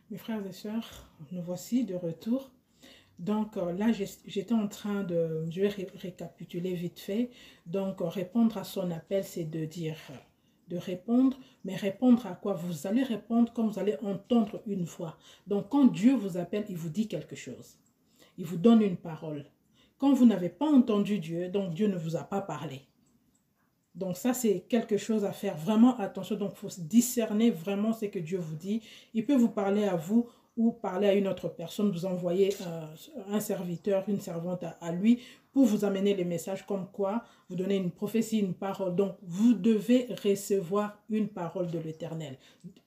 Mes frères et sœurs, nous voici de retour. Donc là, j'étais en train de, je vais récapituler vite fait. Donc répondre à son appel, c'est de dire, de répondre, mais répondre à quoi? Vous allez répondre quand vous allez entendre une voix. Donc quand Dieu vous appelle, il vous dit quelque chose. Il vous donne une parole. Quand vous n'avez pas entendu Dieu, donc Dieu ne vous a pas parlé. Donc ça, c'est quelque chose à faire vraiment attention. Donc, il faut discerner vraiment ce que Dieu vous dit. Il peut vous parler à vous ou parler à une autre personne, vous envoyer un serviteur, une servante à lui pour vous amener les messages comme quoi, vous donner une prophétie, une parole. Donc, vous devez recevoir une parole de l'Éternel.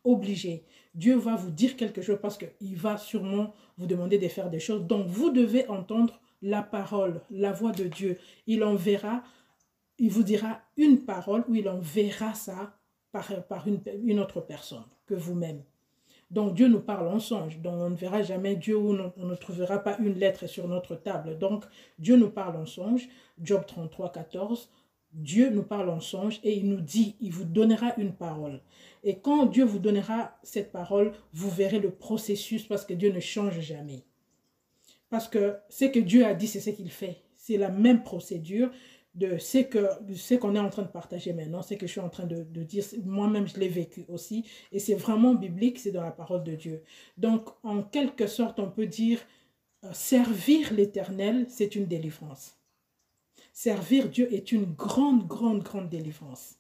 Obligé. Dieu va vous dire quelque chose parce qu'il va sûrement vous demander de faire des choses. Donc, vous devez entendre la parole, la voix de Dieu. Il enverra. Il vous dira une parole ou il enverra ça par une autre personne que vous-même. Donc Dieu nous parle en songe. Donc on ne verra jamais Dieu ou on ne trouvera pas une lettre sur notre table. Donc Dieu nous parle en songe. Job 33, 14. Dieu nous parle en songe et il nous dit, il vous donnera une parole. Et quand Dieu vous donnera cette parole, vous verrez le processus parce que Dieu ne change jamais. Parce que ce que Dieu a dit, c'est ce qu'il fait. C'est la même procédure de ce qu'on est en train de partager maintenant, ce que je suis en train de dire. Moi-même, je l'ai vécu aussi. Et c'est vraiment biblique, c'est dans la parole de Dieu. Donc, en quelque sorte, on peut dire, servir l'Éternel, c'est une délivrance. Servir Dieu est une grande, grande, grande délivrance.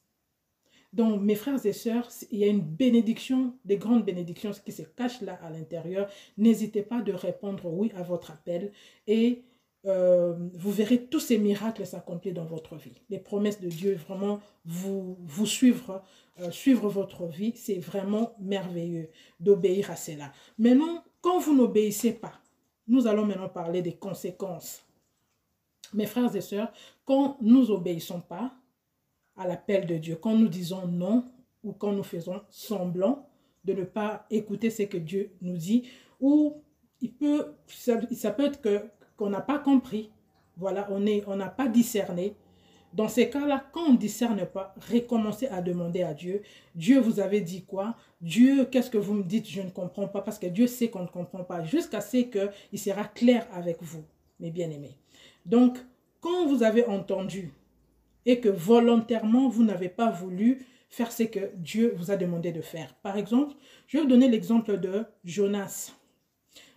Donc, mes frères et sœurs, il y a une bénédiction, des grandes bénédictions qui se cachent là à l'intérieur. N'hésitez pas de répondre oui à votre appel et vous verrez tous ces miracles s'accomplir dans votre vie. Les promesses de Dieu, vraiment, vous suivre, suivre votre vie, c'est vraiment merveilleux d'obéir à cela. Maintenant, quand vous n'obéissez pas, nous allons maintenant parler des conséquences. Mes frères et sœurs, quand nous n'obéissons pas à l'appel de Dieu, quand nous disons non ou quand nous faisons semblant de ne pas écouter ce que Dieu nous dit, ou ça peut être qu'on n'a pas compris, voilà, on n'a pas discerné. Dans ces cas-là, quand on ne discerne pas, recommencez à demander à Dieu. Dieu, vous avez dit quoi? Dieu, qu'est-ce que vous me dites? Je ne comprends pas, parce que Dieu sait qu'on ne comprend pas, jusqu'à ce qu'il sera clair avec vous, mes bien-aimés. Donc, quand vous avez entendu et que volontairement, vous n'avez pas voulu faire ce que Dieu vous a demandé de faire. Par exemple, je vais vous donner l'exemple de Jonas.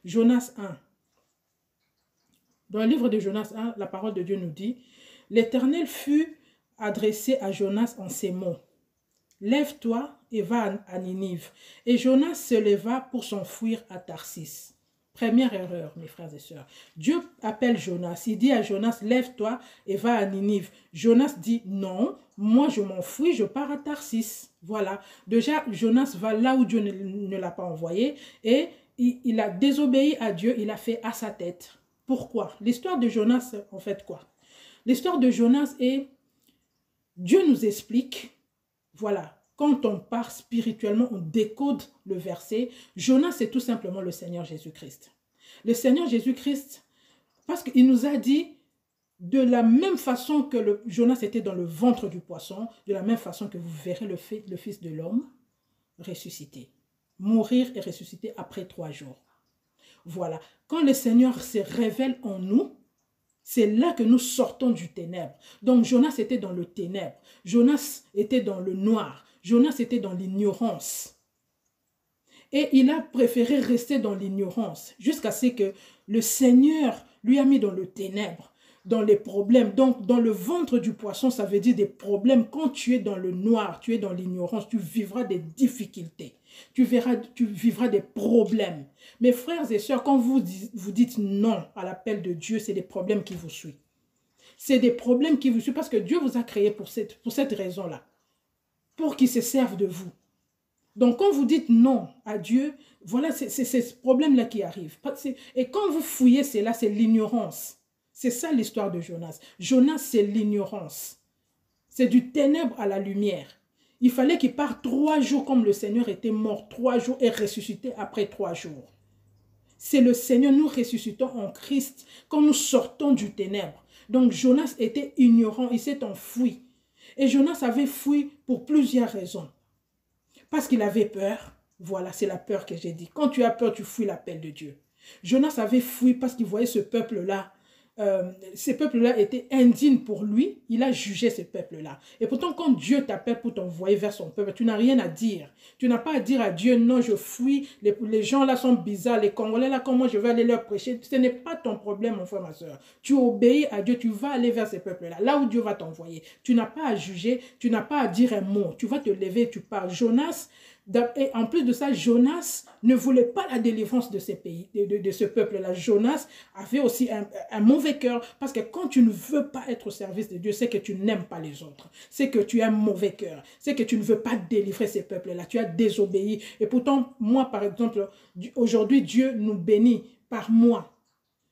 Jonas 1. Dans le livre de Jonas 1, la parole de Dieu nous dit, « L'Éternel fut adressé à Jonas en ces mots. Lève-toi et va à Ninive. Et Jonas se leva pour s'enfuir à Tarsis. » Première erreur, mes frères et sœurs. Dieu appelle Jonas. Il dit à Jonas, lève-toi et va à Ninive. Jonas dit, non, moi je m'enfuis, je pars à Tarsis. Voilà. Déjà, Jonas va là où Dieu ne l'a pas envoyé et il a désobéi à Dieu, il a fait à sa tête. Pourquoi? L'histoire de Jonas, en fait quoi? L'histoire de Jonas est, Dieu nous explique, voilà, quand on part spirituellement, on décode le verset. Jonas, c'est tout simplement le Seigneur Jésus-Christ. Le Seigneur Jésus-Christ, parce qu'il nous a dit, de la même façon que Jonas était dans le ventre du poisson, de la même façon que vous verrez le Fils de l'homme ressusciter. Mourir et ressusciter après 3 jours. Voilà. Quand le Seigneur se révèle en nous, c'est là que nous sortons du ténèbre. Donc Jonas était dans le ténèbre. Jonas était dans le noir. Jonas était dans l'ignorance. Et il a préféré rester dans l'ignorance jusqu'à ce que le Seigneur lui a mis dans le ténèbre, dans les problèmes. Donc dans le ventre du poisson, ça veut dire des problèmes. Quand tu es dans le noir, tu es dans l'ignorance, tu vivras des difficultés. Tu vivras des problèmes. Mes frères et sœurs, quand vous dites non à l'appel de Dieu, c'est des problèmes qui vous suivent. C'est des problèmes qui vous suivent parce que Dieu vous a créé pour cette raison-là. Pour qu'il se serve de vous. Donc quand vous dites non à Dieu, voilà, c'est ce problème-là qui arrive. Et quand vous fouillez, c'est là, c'est l'ignorance. C'est ça l'histoire de Jonas. Jonas, c'est l'ignorance. C'est du ténèbre à la lumière. Il fallait qu'il parte 3 jours comme le Seigneur était mort 3 jours et ressuscité après 3 jours. C'est le Seigneur, nous ressuscitons en Christ quand nous sortons du ténèbre. Donc Jonas était ignorant, il s'est enfui. Et Jonas avait fui pour plusieurs raisons. Parce qu'il avait peur, Voilà, c'est la peur que j'ai dit. Quand tu as peur, tu fuis l'appel de Dieu. Jonas avait fui parce qu'il voyait ce peuple-là. Ces peuples-là étaient indignes pour lui. Il a jugé ces peuples-là. Et pourtant, quand Dieu t'appelle pour t'envoyer vers son peuple, tu n'as rien à dire. Tu n'as pas à dire à Dieu, non, je fuis. Les gens là sont bizarres. Les Congolais là, comment je vais aller leur prêcher? Ce n'est pas ton problème, mon frère, ma soeur. Tu obéis à Dieu. Tu vas aller vers ces peuples-là. Là où Dieu va t'envoyer. Tu n'as pas à juger. Tu n'as pas à dire un mot. Tu vas te lever et tu pars. Jonas... Et en plus de ça, Jonas ne voulait pas la délivrance de ces pays, de ce peuple-là. Jonas avait aussi un mauvais cœur, parce que quand tu ne veux pas être au service de Dieu, c'est que tu n'aimes pas les autres. C'est que tu as un mauvais cœur. C'est que tu ne veux pas délivrer ces peuples-là. Tu as désobéi. Et pourtant, moi, par exemple, aujourd'hui, Dieu nous bénit par moi.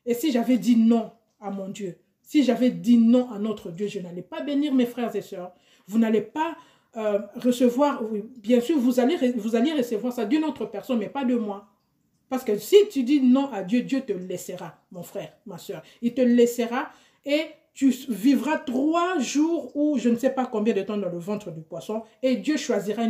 Et si j'avais dit non à mon Dieu, si j'avais dit non à notre Dieu, je n'allais pas bénir mes frères et sœurs. Vous n'allez pas... recevoir, bien sûr, vous allez recevoir ça d'une autre personne, mais pas de moi. Parce que si tu dis non à Dieu, Dieu te laissera, mon frère, ma soeur. Il te laissera et tu vivras 3 jours ou je ne sais pas combien de temps dans le ventre du poisson et Dieu choisira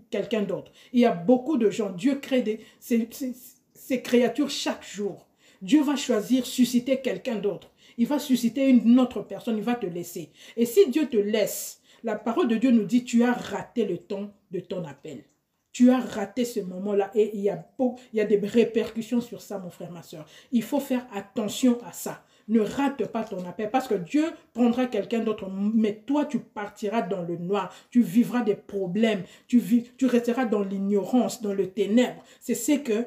quelqu'un d'autre. Il y a beaucoup de gens, Dieu crée ces créatures chaque jour. Dieu va choisir, susciter quelqu'un d'autre. Il va susciter une autre personne, il va te laisser. Et si Dieu te laisse, la parole de Dieu nous dit, tu as raté le temps de ton appel. Tu as raté ce moment-là et il y a des répercussions sur ça, mon frère, ma soeur. Il faut faire attention à ça. Ne rate pas ton appel parce que Dieu prendra quelqu'un d'autre, mais toi, tu partiras dans le noir. Tu vivras des problèmes. Tu resteras dans l'ignorance, dans le ténèbre. C'est ce que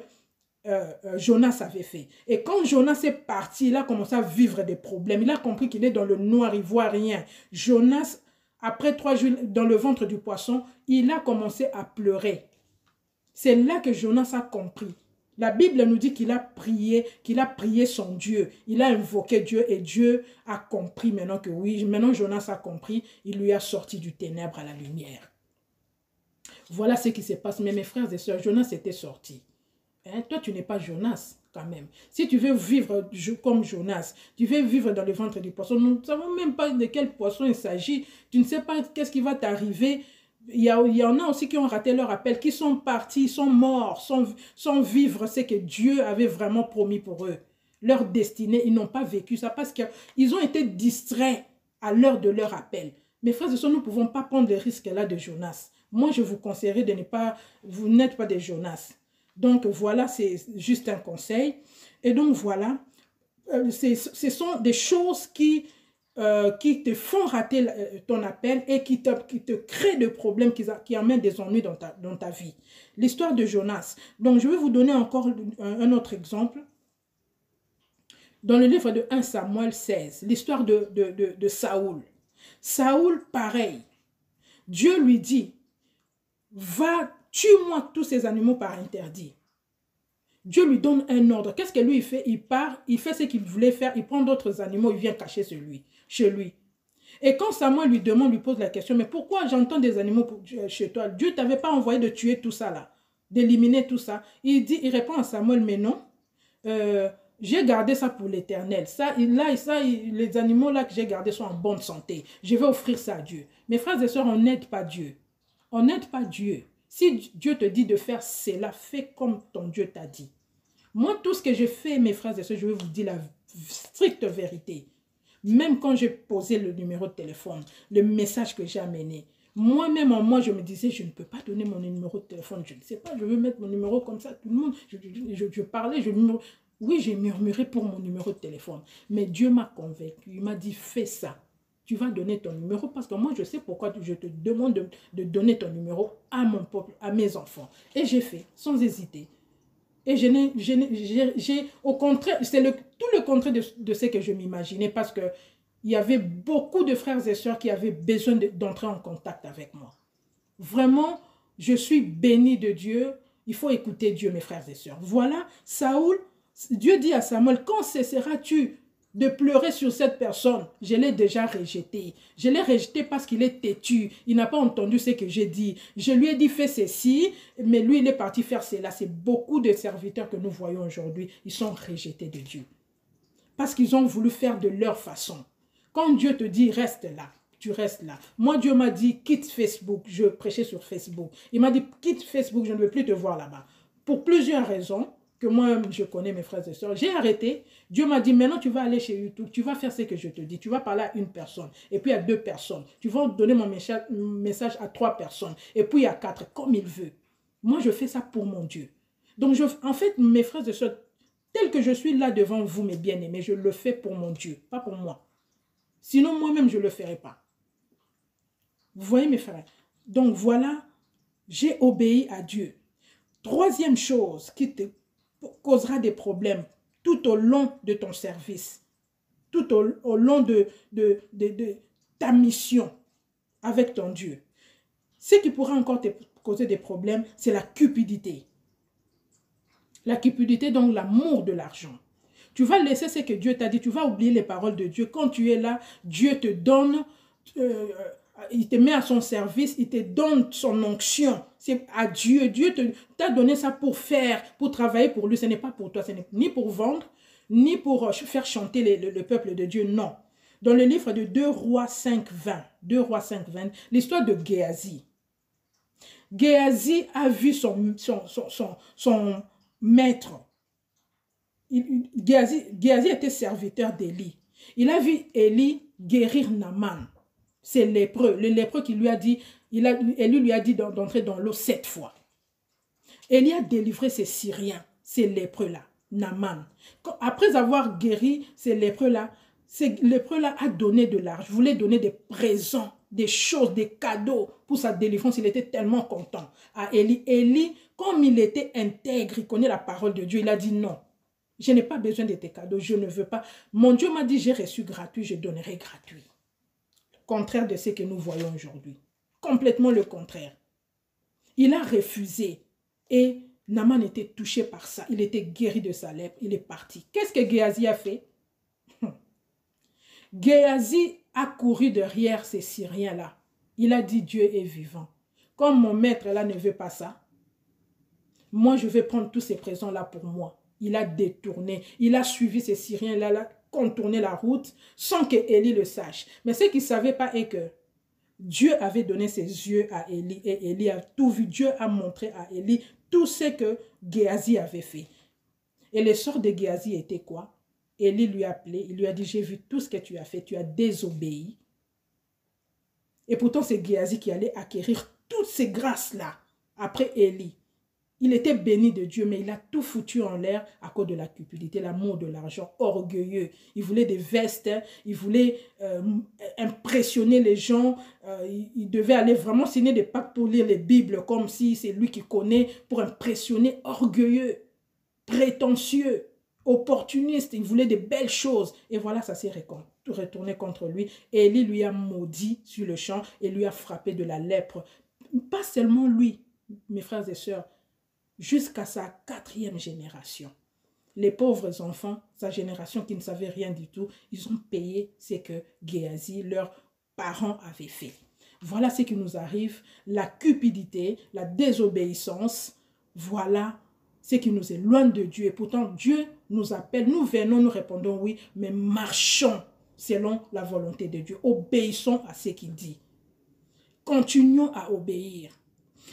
Jonas avait fait. Et quand Jonas est parti, il a commencé à vivre des problèmes. Il a compris qu'il est dans le noir, il ne voit rien. Jonas... Après 3 jours dans le ventre du poisson, il a commencé à pleurer. C'est là que Jonas a compris. La Bible nous dit qu'il a prié son Dieu. Il a invoqué Dieu et Dieu a compris maintenant que oui, maintenant Jonas a compris, il lui a sorti du ténèbre à la lumière. Voilà ce qui se passe. Mais mes frères et sœurs, Jonas était sorti. Hein? Toi, tu n'es pas Jonas. Quand même. Si tu veux vivre comme Jonas, tu veux vivre dans le ventre du poisson, nous ne savons même pas de quel poisson il s'agit. Tu ne sais pas qu'est-ce qui va t'arriver. Il y en a aussi qui ont raté leur appel, qui sont partis, sont morts, sans vivre ce que Dieu avait vraiment promis pour eux. Leur destinée, ils n'ont pas vécu ça parce qu'ils ont été distraits à l'heure de leur appel. Mes frères et sœurs, nous ne pouvons pas prendre le risque là de Jonas. Moi, je vous conseillerais de ne pas, vous n'êtes pas des Jonas. Donc voilà, c'est juste un conseil. Et donc voilà, ce sont des choses qui te font rater ton appel et qui te créent des problèmes, qui amènent des ennuis dans ta vie. L'histoire de Jonas. Donc je vais vous donner encore un autre exemple. Dans le livre de 1 Samuel 16, l'histoire de Saoul. Saoul, pareil. Dieu lui dit, va, tue-moi tous ces animaux par interdit. Dieu lui donne un ordre. Qu'est-ce que lui il fait? Il part, il fait ce qu'il voulait faire, il prend d'autres animaux, il vient cacher chez lui. Et quand Samuel lui demande, lui pose la question, mais pourquoi j'entends des animaux chez toi? Dieu ne t'avait pas envoyé de tuer tout ça là, d'éliminer tout ça. Il répond à Samuel, mais non, j'ai gardé ça pour l'éternel. Les animaux là que j'ai gardés sont en bonne santé. Je vais offrir ça à Dieu. Mes frères et sœurs, on n'aide pas Dieu. On n'aide pas Dieu. Si Dieu te dit de faire cela, fais comme ton Dieu t'a dit. Moi, tout ce que je fais, mes frères et sœurs, je vais vous dire la stricte vérité. Même quand j'ai posé le numéro de téléphone, le message que j'ai amené, moi-même en moi, je me disais, je ne peux pas donner mon numéro de téléphone. Je ne sais pas, je veux mettre mon numéro comme ça. Tout le monde, je parlais, oui, j'ai murmuré pour mon numéro de téléphone. Mais Dieu m'a convaincu. Il m'a dit, fais ça. Tu vas donner ton numéro parce que moi, je sais pourquoi je te demande de donner ton numéro à mon peuple, à mes enfants. Et j'ai fait, sans hésiter. Et au contraire, c'est tout le contraire de ce que je m'imaginais parce qu'il y avait beaucoup de frères et sœurs qui avaient besoin d'entrer en contact avec moi. Vraiment, je suis bénie de Dieu. Il faut écouter Dieu, mes frères et sœurs. Voilà, Saoul, Dieu dit à Samuel, quand cesseras-tu de pleurer sur cette personne? Je l'ai déjà rejeté. Je l'ai rejeté parce qu'il est têtu. Il n'a pas entendu ce que j'ai dit. Je lui ai dit, fais ceci, mais lui, il est parti faire cela. C'est beaucoup de serviteurs que nous voyons aujourd'hui. Ils sont rejetés de Dieu. Parce qu'ils ont voulu faire de leur façon. Quand Dieu te dit, reste là, tu restes là. Moi, Dieu m'a dit, quitte Facebook. Je prêchais sur Facebook. Il m'a dit, quitte Facebook, je ne veux plus te voir là-bas. pour plusieurs raisons, que moi-même je connais mes frères et sœurs, j'ai arrêté. Dieu m'a dit, maintenant tu vas aller chez YouTube, tu vas faire ce que je te dis, tu vas parler à une personne, et puis à 2 personnes, tu vas donner mon message à 3 personnes, et puis à 4, comme il veut. Moi, je fais ça pour mon Dieu. Donc, en fait, mes frères et sœurs, tel que je suis là devant vous, mes bien-aimés, je le fais pour mon Dieu, pas pour moi. Sinon, moi-même, je ne le ferai pas. Vous voyez, mes frères? Donc, voilà, j'ai obéi à Dieu. Troisième chose qui te causera des problèmes tout au long de ton service, tout au long de ta mission avec ton Dieu. Ce qui pourra encore te causer des problèmes, c'est la cupidité. La cupidité, donc l'amour de l'argent. Tu vas laisser ce que Dieu t'a dit, tu vas oublier les paroles de Dieu. Quand tu es là, Dieu te donne, il te met à son service, il te donne son onction. C'est à Dieu. Dieu t'a donné ça pour faire, pour travailler pour lui. Ce n'est pas pour toi, ce n'est ni pour vendre, ni pour faire chanter le peuple de Dieu, non. Dans le livre de 2 Rois 5.20, 2 Rois 5.20, l'histoire de Géasi. Géasi a vu son maître. Géasi était serviteur d'Élie. Il a vu Élie guérir Naaman. C'est lépreux. Le lépreux qui lui a dit, Élie lui a dit d'entrer dans l'eau 7 fois. Élie a délivré ces Syriens, ces lépreux-là, Naaman. Après avoir guéri ces lépreux-là a donné de l'argent, voulait donner des présents, des choses, des cadeaux pour sa délivrance. Il était tellement content à Élie. Élie, comme il était intègre, il connaît la parole de Dieu, il a dit non. Je n'ai pas besoin de tes cadeaux, je ne veux pas. Mon Dieu m'a dit, j'ai reçu gratuit, je donnerai gratuit. Contraire de ce que nous voyons aujourd'hui. Complètement le contraire. Il a refusé et Naaman était touché par ça. Il était guéri de sa lèpre, il est parti. Qu'est-ce que Géasi a fait? Géasi a couru derrière ces Syriens-là. Il a dit, Dieu est vivant. Comme mon maître là ne veut pas ça, moi je vais prendre tous ces présents-là pour moi. Il a détourné, il a suivi ces Syriens-là, contourné la route sans que Élie le sache. Mais ce qu'il ne savait pas est que Dieu avait donné ses yeux à Élie et Élie a tout vu. Dieu a montré à Élie tout ce que Géasi avait fait. Et le sort de Géasi était quoi? Élie lui a appelé, il lui a dit, j'ai vu tout ce que tu as fait, tu as désobéi. Et pourtant c'est Géasi qui allait acquérir toutes ces grâces-là après Élie. Il était béni de Dieu, mais il a tout foutu en l'air à cause de la cupidité, l'amour de l'argent, orgueilleux. Il voulait des vestes, il voulait impressionner les gens. Il devait aller vraiment signer des pactes pour lire les Bibles, comme si c'est lui qui connaît, pour impressionner, orgueilleux, prétentieux, opportuniste. Il voulait des belles choses. Et voilà, ça s'est retourné contre lui. Et Élie lui a maudit sur le champ et lui a frappé de la lèpre. Pas seulement lui, mes frères et sœurs, jusqu'à sa 4e génération. Les pauvres enfants, sa génération qui ne savait rien du tout, ils ont payé ce que Géasi, leurs parents, avaient fait. Voilà ce qui nous arrive, la cupidité, la désobéissance, voilà ce qui nous éloigne de Dieu. Et pourtant, Dieu nous appelle, nous venons, nous répondons oui, mais marchons selon la volonté de Dieu. Obéissons à ce qu'il dit. Continuons à obéir.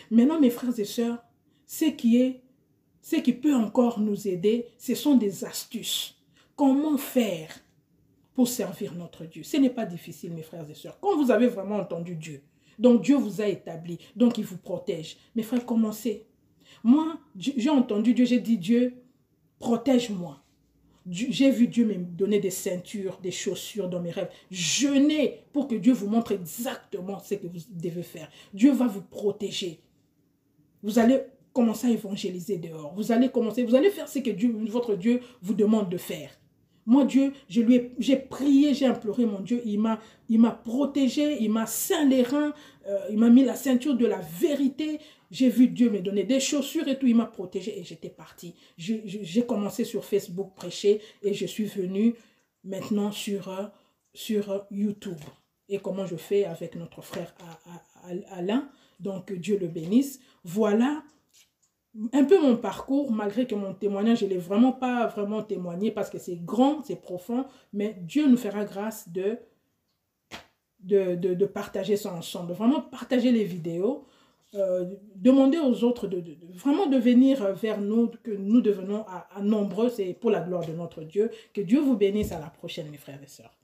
Maintenant, mes frères et sœurs, ce qui peut encore nous aider, ce sont des astuces. Comment faire pour servir notre Dieu? Ce n'est pas difficile, mes frères et sœurs. Quand vous avez vraiment entendu Dieu, donc Dieu vous a établi, donc il vous protège. Mes frères, commencez. Moi, j'ai entendu Dieu, j'ai dit, Dieu, protège-moi. J'ai vu Dieu me donner des ceintures, des chaussures dans mes rêves. Jeûnez pour que Dieu vous montre exactement ce que vous devez faire. Dieu va vous protéger. Vous allez commencer à évangéliser dehors. Vous allez faire ce que votre Dieu vous demande de faire. Moi, Dieu, j'ai prié, j'ai imploré mon Dieu. Il m'a protégé, il m'a ceint les reins, il m'a mis la ceinture de la vérité. J'ai vu Dieu me donner des chaussures et tout. Il m'a protégé et j'étais partie. J'ai commencé sur Facebook prêcher et je suis venue maintenant sur YouTube. Et comment je fais avec notre frère Alain. Donc, Dieu le bénisse. Voilà un peu mon parcours, malgré que mon témoignage, je ne l'ai vraiment pas témoigné parce que c'est grand, c'est profond, mais Dieu nous fera grâce de partager ça ensemble, de vraiment partager les vidéos. demander aux autres vraiment de venir vers nous, que nous devenons à nombreux, c'est pour la gloire de notre Dieu. Que Dieu vous bénisse. À la prochaine, mes frères et sœurs.